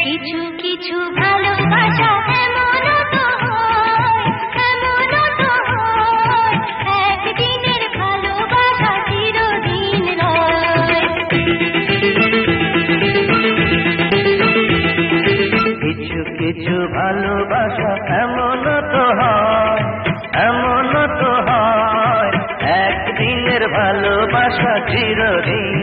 কিছু কিছু ভালোবাসা এমনও তো হয়, এমনও তো হয়, একদিনের ভালোবাসা চিরদিন নয়। কিছু কিছু ভালোবাসা এমনও তো হয়, এমনও তো হয়, একদিনের ভালোবাসা চিরদিন